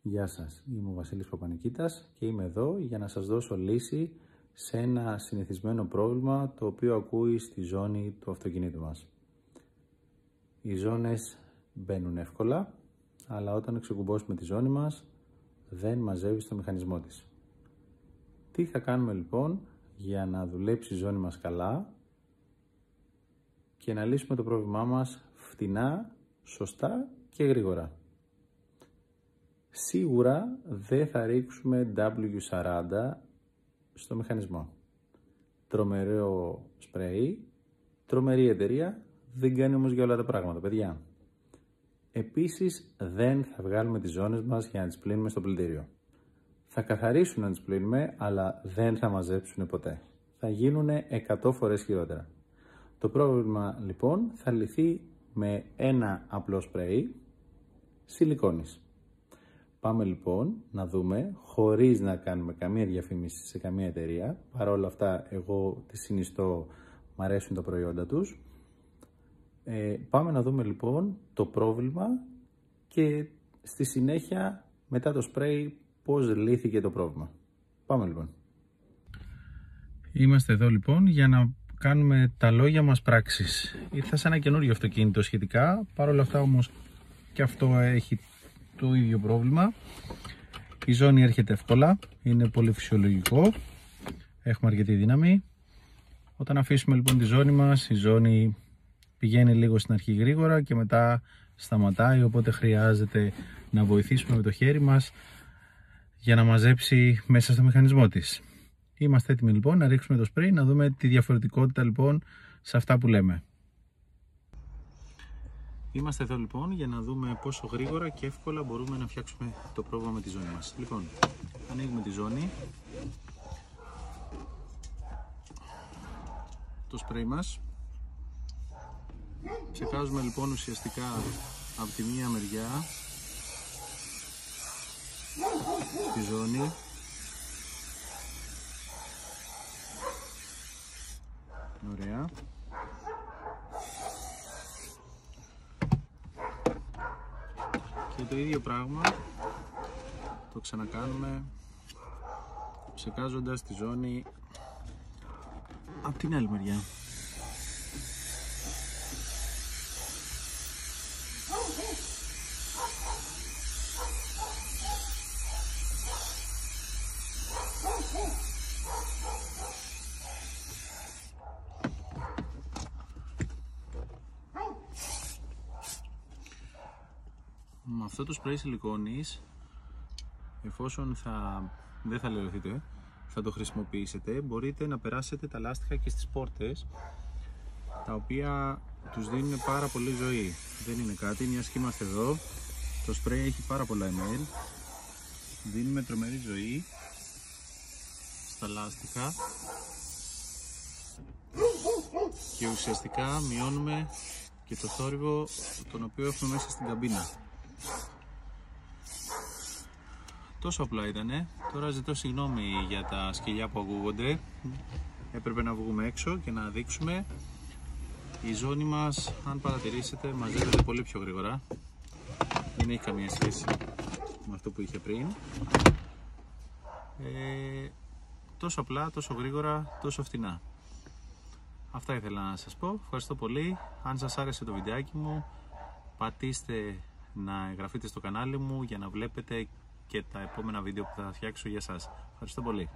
Γεια σας, είμαι ο Βασίλης Παπανικήτας και είμαι εδώ για να σας δώσω λύση σε ένα συνηθισμένο πρόβλημα το οποίο ακούει στη ζώνη του αυτοκινήτου μας. Οι ζώνες μπαίνουν εύκολα, αλλά όταν ξεκουμπώσουμε τη ζώνη μας δεν μαζεύει στο μηχανισμό της. Τι θα κάνουμε λοιπόν για να δουλέψει η ζώνη μας καλά και να λύσουμε το πρόβλημά μας φτηνά, σωστά και γρήγορα? Σίγουρα δεν θα ρίξουμε W40 στο μηχανισμό. Τρομερό σπρέι, τρομερή εταιρεία, δεν κάνει όμως για όλα τα πράγματα, παιδιά. Επίσης δεν θα βγάλουμε τις ζώνες μας για να τις πλύνουμε στο πλυντήριο. Θα καθαρίσουν να τις πλύνουμε, αλλά δεν θα μαζέψουν ποτέ. Θα γίνουν 100 φορές χειρότερα. Το πρόβλημα λοιπόν θα λυθεί με ένα απλό σπρέι σιλικόνης. Πάμε λοιπόν να δούμε, χωρίς να κάνουμε καμία διαφήμιση σε καμία εταιρεία, παρόλα αυτά εγώ τη συνιστώ, μ' αρέσουν τα προϊόντα τους. Πάμε να δούμε λοιπόν το πρόβλημα και στη συνέχεια μετά το σπρέι πώς λύθηκε το πρόβλημα. Πάμε λοιπόν. Είμαστε εδώ λοιπόν για να κάνουμε τα λόγια μας πράξεις. Ήρθα σε ένα καινούριο αυτοκίνητο σχετικά, παρόλα αυτά όμως και αυτό έχει το ίδιο πρόβλημα. Η ζώνη έρχεται εύκολα, είναι πολύ φυσιολογικό, έχουμε αρκετή δύναμη. Όταν αφήσουμε λοιπόν τη ζώνη μας, η ζώνη πηγαίνει λίγο στην αρχή γρήγορα και μετά σταματάει, οπότε χρειάζεται να βοηθήσουμε με το χέρι μας για να μαζέψει μέσα στο μηχανισμό της. Είμαστε έτοιμοι λοιπόν να ρίξουμε το σπρέι, να δούμε τη διαφορετικότητα λοιπόν σε αυτά που λέμε. Είμαστε εδώ λοιπόν για να δούμε πόσο γρήγορα και εύκολα μπορούμε να φτιάξουμε το πρόβλημα με τη ζώνη μας. Λοιπόν, ανοίγουμε τη ζώνη, το σπρέι μας, ψεκάζουμε λοιπόν ουσιαστικά από τη μία μεριά τη ζώνη, ωραία. Και το ίδιο πράγμα το ξανακάνουμε ψεκάζοντας τη ζώνη από την άλλη μεριά. Με αυτό το σπρέι σιλικόνης, εφόσον δεν θα λερωθείτε, θα το χρησιμοποιήσετε, μπορείτε να περάσετε τα λάστιχα και στις πόρτες, τα οποία τους δίνουν πάρα πολύ ζωή. Δεν είναι κάτι, μιας και είμαστε εδώ, το σπρέι έχει πάρα πολλά ml, δίνουμε τρομερή ζωή στα λάστιχα και ουσιαστικά μειώνουμε και το θόρυβο τον οποίο έχουμε μέσα στην καμπίνα. Τόσο απλά ήτανε. Τώρα ζητώ συγγνώμη για τα σκυλιά που ακούγονται. Έπρεπε να βγούμε έξω και να δείξουμε. Η ζώνη μας, αν παρατηρήσετε, μαζεύεται πολύ πιο γρήγορα. Δεν έχει καμία σχέση με αυτό που είχε πριν. Τόσο απλά, τόσο γρήγορα, τόσο φτηνά. Αυτά ήθελα να σας πω. Ευχαριστώ πολύ. Αν σας άρεσε το βιντεάκι μου, πατήστε να εγγραφείτε στο κανάλι μου για να βλέπετε και τα επόμενα βίντεο που θα φτιάξω για σας. Ευχαριστώ πολύ.